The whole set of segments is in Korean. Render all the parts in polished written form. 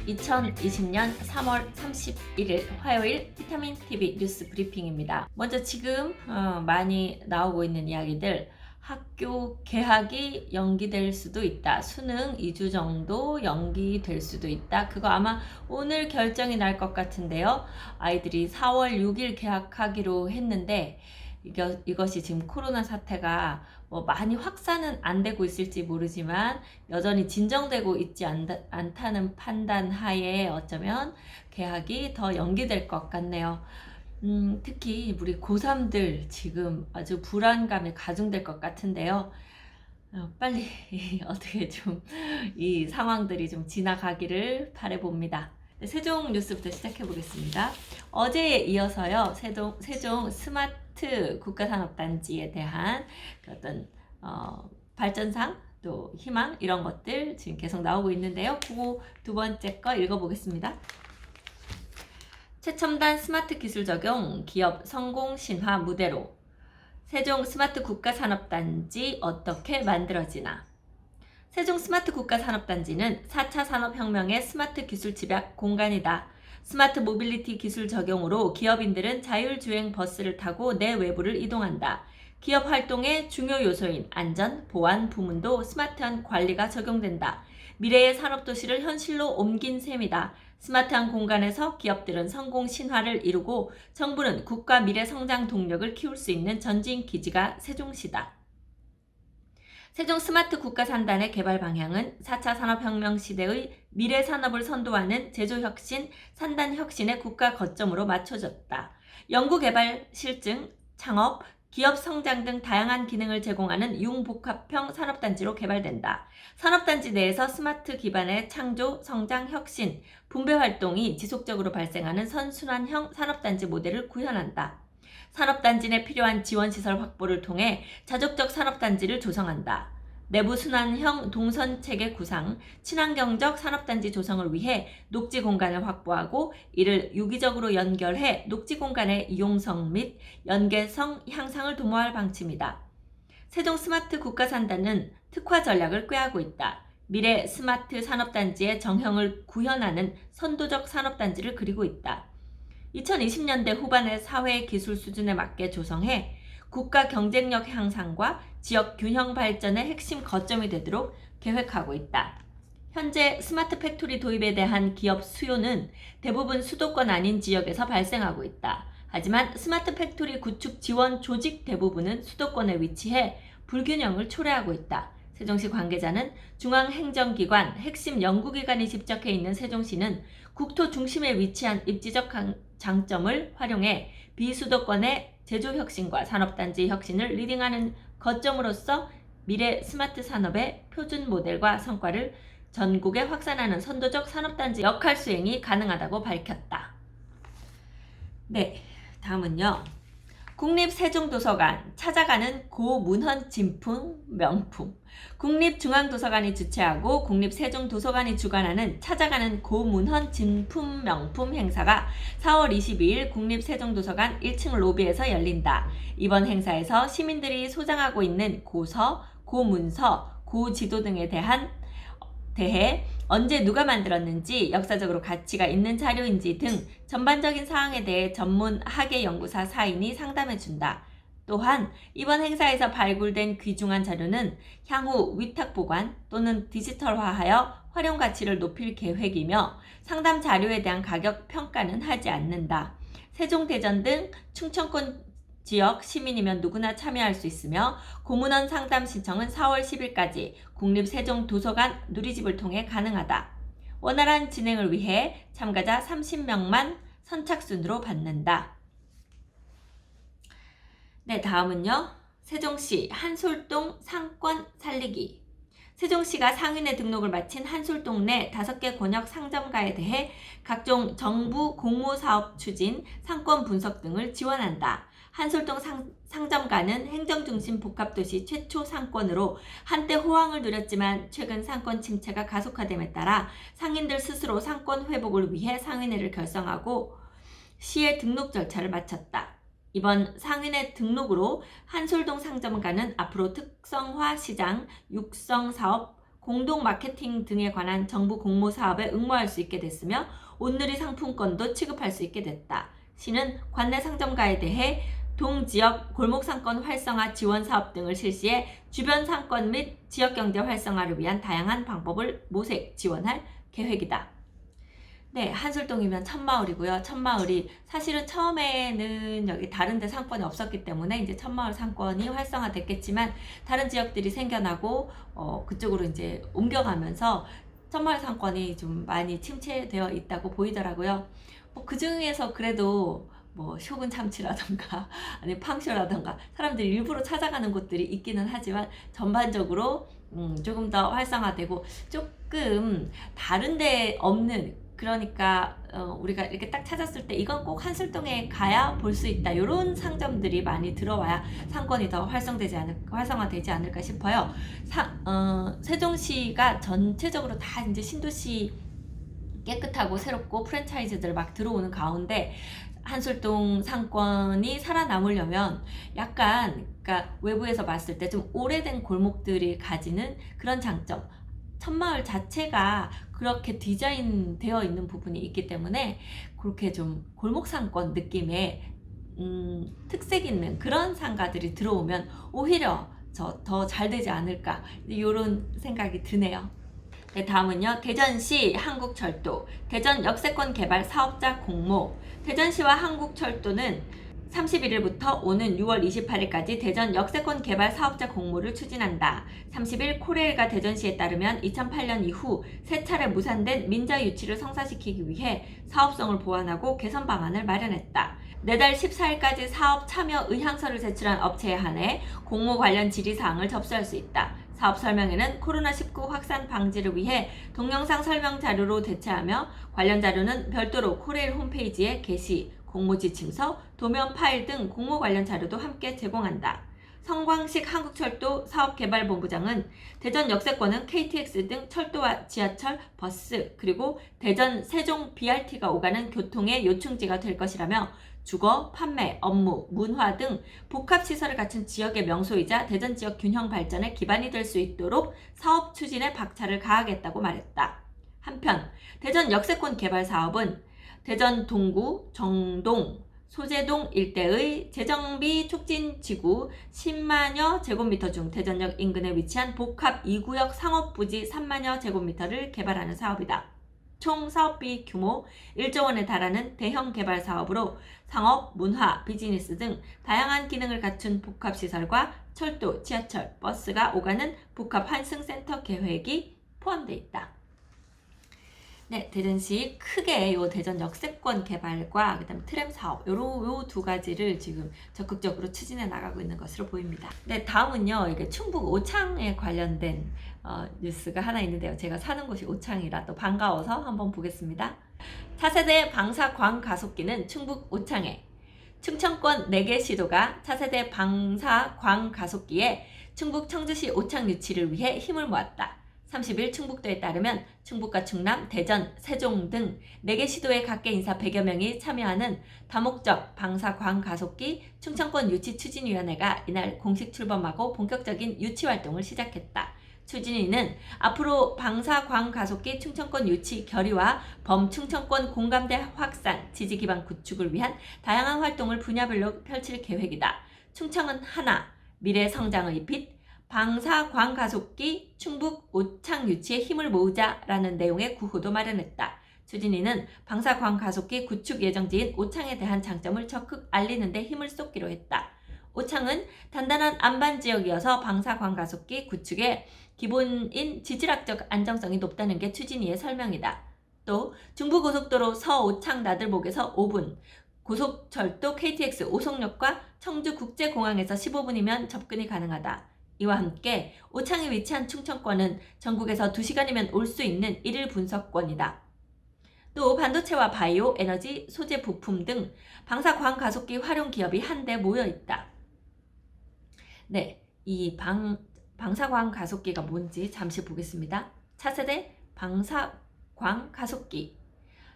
2020년 3월 31일 화요일 비타민TV 뉴스 브리핑입니다. 먼저 지금 많이 나오고 있는 이야기들, 학교 개학이 연기될 수도 있다. 수능 2주 정도 연기될 수도 있다. 그거 아마 오늘 결정이 날 것 같은데요. 아이들이 4월 6일 개학하기로 했는데 이것이 지금 코로나 사태가 많이 확산은 안 되고 있을지 모르지만 여전히 진정되고 있지 않다는 판단 하에 어쩌면 개학이 더 연기될 것 같네요. 특히 우리 고3들 지금 아주 불안감이 가중될 것 같은데요. 빨리 어떻게 좀 이 상황들이 좀 지나가기를 바라봅니다. 세종 뉴스부터 시작해 보겠습니다. 어제에 이어서요, 세종 스마트 국가산업단지에 대한 어떤 발전상 또 희망 이런 것들 지금 계속 나오고 있는데요. 그거 두 번째 거 읽어보겠습니다. 최첨단 스마트 기술 적용 기업 성공 신화 무대로 세종 스마트 국가산업단지 어떻게 만들어지나. 세종 스마트 국가산업단지는 4차 산업혁명의 스마트 기술 집약 공간이다. 스마트 모빌리티 기술 적용으로 기업인들은 자율주행 버스를 타고 내 외부를 이동한다. 기업 활동의 중요 요소인 안전, 보안 부문도 스마트한 관리가 적용된다. 미래의 산업도시를 현실로 옮긴 셈이다. 스마트한 공간에서 기업들은 성공 신화를 이루고 정부는 국가 미래 성장 동력을 키울 수 있는 전진 기지가 세종시다. 세종 스마트 국가산단의 개발 방향은 4차 산업혁명 시대의 미래 산업을 선도하는 제조혁신, 산단혁신의 국가 거점으로 맞춰졌다. 연구개발, 실증, 창업, 기업 성장 등 다양한 기능을 제공하는 융복합형 산업단지로 개발된다. 산업단지 내에서 스마트 기반의 창조, 성장, 혁신, 분배 활동이 지속적으로 발생하는 선순환형 산업단지 모델을 구현한다. 산업단지 내 필요한 지원시설 확보를 통해 자족적 산업단지를 조성한다. 내부 순환형 동선체계 구상, 친환경적 산업단지 조성을 위해 녹지 공간을 확보하고 이를 유기적으로 연결해 녹지 공간의 이용성 및 연계성 향상을 도모할 방침이다. 세종 스마트 국가산단은 특화 전략을 꾀하고 있다. 미래 스마트 산업단지의 정형을 구현하는 선도적 산업단지를 그리고 있다. 2020년대 후반의 사회 기술 수준에 맞게 조성해 국가 경쟁력 향상과 지역 균형 발전의 핵심 거점이 되도록 계획하고 있다. 현재 스마트 팩토리 도입에 대한 기업 수요는 대부분 수도권 아닌 지역에서 발생하고 있다. 하지만 스마트 팩토리 구축 지원 조직 대부분은 수도권에 위치해 불균형을 초래하고 있다. 세종시 관계자는 중앙행정기관, 핵심 연구기관이 집적해 있는 세종시는 국토 중심에 위치한 입지적 장점을 활용해 비수도권의 제조혁신과 산업단지 혁신을 리딩하는 거점으로서 미래 스마트 산업의 표준 모델과 성과를 전국에 확산하는 선도적 산업단지 역할 수행이 가능하다고 밝혔다. 네, 다음은요. 국립세종도서관 찾아가는 고문헌 진품 명품. 국립중앙도서관이 주최하고 국립세종도서관이 주관하는 찾아가는 고문헌 진품 명품 행사가 4월 22일 국립세종도서관 1층 로비에서 열린다. 이번 행사에서 시민들이 소장하고 있는 고서, 고문서, 고지도 등에 대해 언제 누가 만들었는지, 역사적으로 가치가 있는 자료인지 등 전반적인 사항에 대해 전문 학예 연구사 4인이 상담해준다. 또한 이번 행사에서 발굴된 귀중한 자료는 향후 위탁 보관 또는 디지털화하여 활용 가치를 높일 계획이며 상담 자료에 대한 가격 평가는 하지 않는다. 세종대전 등 충청권 지역 시민이면 누구나 참여할 수 있으며 고문헌 상담 신청은 4월 10일까지 국립세종도서관 누리집을 통해 가능하다. 원활한 진행을 위해 참가자 30명만 선착순으로 받는다. 네, 다음은요. 세종시 한솔동 상권 살리기. 세종시가 상인의 등록을 마친 한솔동 내 5개 권역 상점가에 대해 각종 정부 공모사업 추진, 상권 분석 등을 지원한다. 한솔동 상점가는 행정중심 복합도시 최초 상권으로 한때 호황을 누렸지만 최근 상권 침체가 가속화됨에 따라 상인들 스스로 상권 회복을 위해 상인회를 결성하고 시의 등록 절차를 마쳤다. 이번 상인회 등록으로 한솔동 상점가는 앞으로 특성화 시장, 육성사업, 공동 마케팅 등에 관한 정부 공모 사업에 응모할 수 있게 됐으며 온누리 상품권도 취급할 수 있게 됐다. 시는 관내 상점가에 대해 동지역 골목상권 활성화 지원 사업 등을 실시해 주변 상권 및 지역경제 활성화를 위한 다양한 방법을 모색 지원할 계획이다. 네, 한술동이면 천마을이고요. 천마을이 사실은 처음에는 여기 다른 데 상권이 없었기 때문에 이제 천마을 상권이 활성화됐겠지만 다른 지역들이 생겨나고 그쪽으로 이제 옮겨가면서 천마을 상권이 좀 많이 침체되어 있다고 보이더라고요. 그 중에서 그래도 쇼군 참치라던가 아니면 팡쇼라던가 사람들이 일부러 찾아가는 곳들이 있기는 하지만 전반적으로 조금 더 활성화되고 조금 다른 데 없는, 그러니까 우리가 이렇게 딱 찾았을 때 이건 꼭 한술동에 가야 볼 수 있다, 이런 상점들이 많이 들어와야 상권이 더 활성화되지 않을까 싶어요. 세종시가 전체적으로 다 이제 신도시 깨끗하고 새롭고 프랜차이즈들 막 들어오는 가운데 한술동 상권이 살아남으려면 약간, 그러니까 외부에서 봤을 때 좀 오래된 골목들이 가지는 그런 장점, 천마을 자체가 그렇게 디자인되어 있는 부분이 있기 때문에 그렇게 좀 골목상권 느낌의 특색 있는 그런 상가들이 들어오면 오히려 더 잘 되지 않을까, 이런 생각이 드네요. 네, 다음은요. 대전시 한국철도 대전 역세권 개발 사업자 공모. 대전시와 한국철도는 31일부터 오는 6월 28일까지 대전 역세권 개발 사업자 공모를 추진한다. 30일 코레일과 대전시에 따르면 2008년 이후 세 차례 무산된 민자 유치를 성사시키기 위해 사업성을 보완하고 개선 방안을 마련했다. 내달 14일까지 사업 참여 의향서를 제출한 업체에 한해 공모 관련 질의사항을 접수할 수 있다. 사업 설명에는 코로나19 확산 방지를 위해 동영상 설명 자료로 대체하며 관련 자료는 별도로 코레일 홈페이지에 게시, 공모 지침서, 도면 파일 등 공모 관련 자료도 함께 제공한다. 성광식 한국철도 사업개발본부장은 대전 역세권은 KTX 등 철도와 지하철, 버스, 그리고 대전, 세종, BRT가 오가는 교통의 요충지가 될 것이라며 주거, 판매, 업무, 문화 등 복합시설을 갖춘 지역의 명소이자 대전 지역 균형 발전의 기반이 될 수 있도록 사업 추진에 박차를 가하겠다고 말했다. 한편 대전 역세권 개발 사업은 대전 동구, 정동, 소재동 일대의 재정비 촉진 지구 10만여 제곱미터 중 대전역 인근에 위치한 복합 2구역 상업부지 3만여 제곱미터를 개발하는 사업이다. 총 사업비 규모 1조 원에 달하는 대형 개발 사업으로 상업, 문화, 비즈니스 등 다양한 기능을 갖춘 복합시설과 철도, 지하철, 버스가 오가는 복합 환승센터 계획이 포함되어 있다. 네, 대전시 크게 요 대전 역세권 개발과 그다음 트램 사업 요 두 가지를 지금 적극적으로 추진해 나가고 있는 것으로 보입니다. 네, 다음은요. 이게 충북 오창에 관련된 뉴스가 하나 있는데요. 제가 사는 곳이 오창이라 또 반가워서 한번 보겠습니다. 차세대 방사 광 가속기는 충북 오창에. 충청권 4개 시도가 차세대 방사 광 가속기에 충북 청주시 오창 유치를 위해 힘을 모았다. 30일 충북도에 따르면 충북과 충남, 대전, 세종 등 4개 시도의 각계 인사 100여 명이 참여하는 다목적 방사광가속기 충청권 유치추진위원회가 이날 공식 출범하고 본격적인 유치활동을 시작했다. 추진위는 앞으로 방사광가속기 충청권 유치 결의와 범충청권 공감대 확산, 지지기반 구축을 위한 다양한 활동을 분야별로 펼칠 계획이다. 충청은 하나, 미래 성장의 빛, 방사광가속기 충북 오창 유치에 힘을 모으자라는 내용의 구호도 마련했다. 추진위는 방사광가속기 구축 예정지인 오창에 대한 장점을 적극 알리는 데 힘을 쏟기로 했다. 오창은 단단한 안반 지역이어서 방사광가속기 구축에 기본인 지질학적 안정성이 높다는 게 추진위의 설명이다. 또 중부고속도로 서오창 나들목에서 5분, 고속철도 KTX 오송역과 청주국제공항에서 15분이면 접근이 가능하다. 이와 함께 오창에 위치한 충청권은 전국에서 2시간이면 올 수 있는 일일 분석권이다. 또 반도체와 바이오, 에너지, 소재 부품 등 방사광가속기 활용 기업이 한데 모여 있다. 네, 이 방사광가속기가 뭔지 잠시 보겠습니다. 차세대 방사광가속기.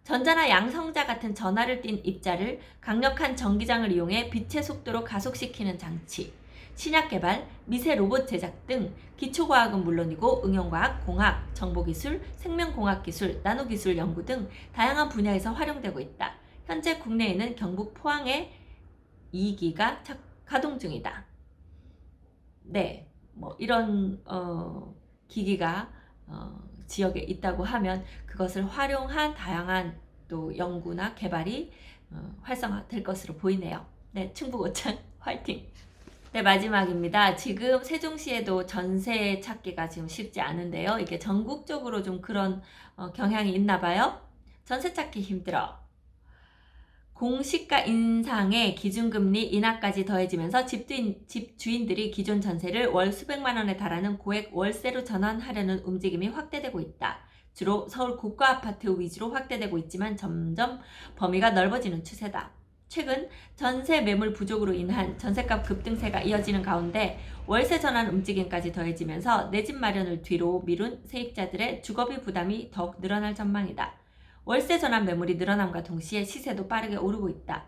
전자나 양성자 같은 전하를 띤 입자를 강력한 전기장을 이용해 빛의 속도로 가속시키는 장치. 신약 개발, 미세 로봇 제작 등 기초과학은 물론이고 응용과학, 공학, 정보기술, 생명공학기술, 나노기술 연구 등 다양한 분야에서 활용되고 있다. 현재 국내에는 경북 포항에 2기가 가동 중이다. 네, 뭐 이런 기기가 지역에 있다고 하면 그것을 활용한 다양한 또 연구나 개발이 활성화될 것으로 보이네요. 네, 충북오창 화이팅! 네, 마지막입니다. 지금 세종시에도 전세 찾기가 지금 쉽지 않은데요. 이게 전국적으로 좀 그런 경향이 있나 봐요. 전세 찾기 힘들어. 공시가 인상에 기준금리 인하까지 더해지면서 집주인들이 기존 전세를 월 수백만 원에 달하는 고액 월세로 전환하려는 움직임이 확대되고 있다. 주로 서울 고가 아파트 위주로 확대되고 있지만 점점 범위가 넓어지는 추세다. 최근 전세 매물 부족으로 인한 전세값 급등세가 이어지는 가운데 월세 전환 움직임까지 더해지면서 내 집 마련을 뒤로 미룬 세입자들의 주거비 부담이 더욱 늘어날 전망이다. 월세 전환 매물이 늘어남과 동시에 시세도 빠르게 오르고 있다.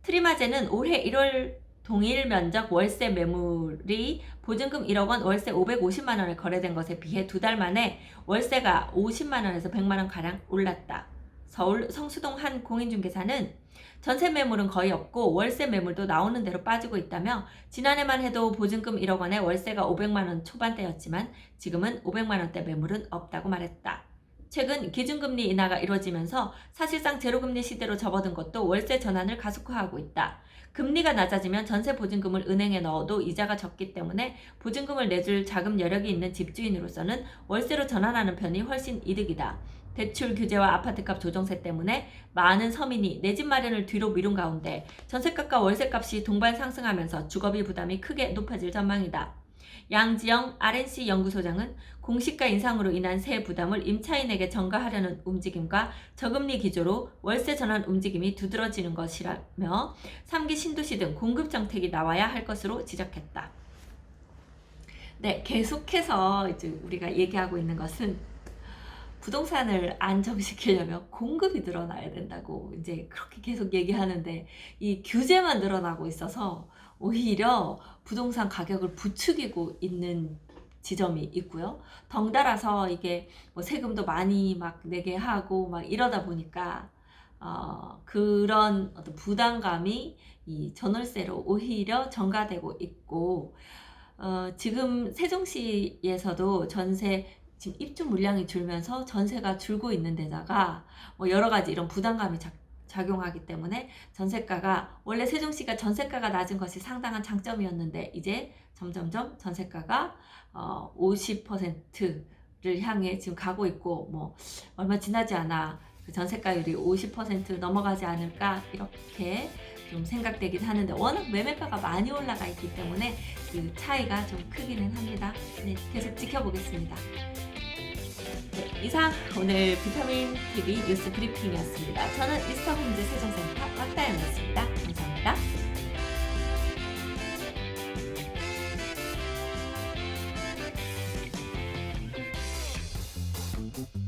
트리마제는 올해 1월 동일 면적 월세 매물이 보증금 1억 원, 월세 550만 원에 거래된 것에 비해 2달 만에 월세가 50만 원에서 100만 원 가량 올랐다. 서울 성수동 한 공인중개사는 전세 매물은 거의 없고 월세 매물도 나오는 대로 빠지고 있다며 지난해만 해도 보증금 1억 원에 월세가 500만 원 초반대였지만 지금은 500만 원대 매물은 없다고 말했다. 최근 기준금리 인하가 이루어지면서 사실상 제로금리 시대로 접어든 것도 월세 전환을 가속화하고 있다. 금리가 낮아지면 전세 보증금을 은행에 넣어도 이자가 적기 때문에 보증금을 내줄 자금 여력이 있는 집주인으로서는 월세로 전환하는 편이 훨씬 이득이다. 대출 규제와 아파트값 조정세 때문에 많은 서민이 내 집 마련을 뒤로 미룬 가운데 전세값과 월세값이 동반 상승하면서 주거비 부담이 크게 높아질 전망이다. 양지영 R&C 연구소장은 공시가 인상으로 인한 세액 부담을 임차인에게 전가하려는 움직임과 저금리 기조로 월세 전환 움직임이 두드러지는 것이라며 3기 신도시 등 공급 정책이 나와야 할 것으로 지적했다. 네, 계속해서 이제 우리가 얘기하고 있는 것은 부동산을 안정시키려면 공급이 늘어나야 된다고 이제 그렇게 계속 얘기하는데 이 규제만 늘어나고 있어서 오히려 부동산 가격을 부추기고 있는 지점이 있고요. 덩달아서 이게 뭐 세금도 많이 막 내게 하고 막 이러다 보니까 그런 어떤 부담감이 이 전월세로 오히려 전가되고 있고 지금 세종시에서도 전세 지금 입주 물량이 줄면서 전세가 줄고 있는 데다가 뭐 여러 가지 이런 부담감이 작용하기 때문에 전세가가 원래 세종시가 전세가가 낮은 것이 상당한 장점이었는데 이제 점점점 전세가가 50%를 향해 지금 가고 있고 뭐 얼마 지나지 않아 그 전세가율이 50% 넘어가지 않을까 이렇게 좀 생각되긴 하는데 워낙 매매가가 많이 올라가 있기 때문에 그 차이가 좀 크기는 합니다. 네, 계속 지켜보겠습니다. 네, 이상 오늘 비타민 TV 뉴스 브리핑이었습니다. 저는 미스터 홈즈 세종센터 박다연이었습니다.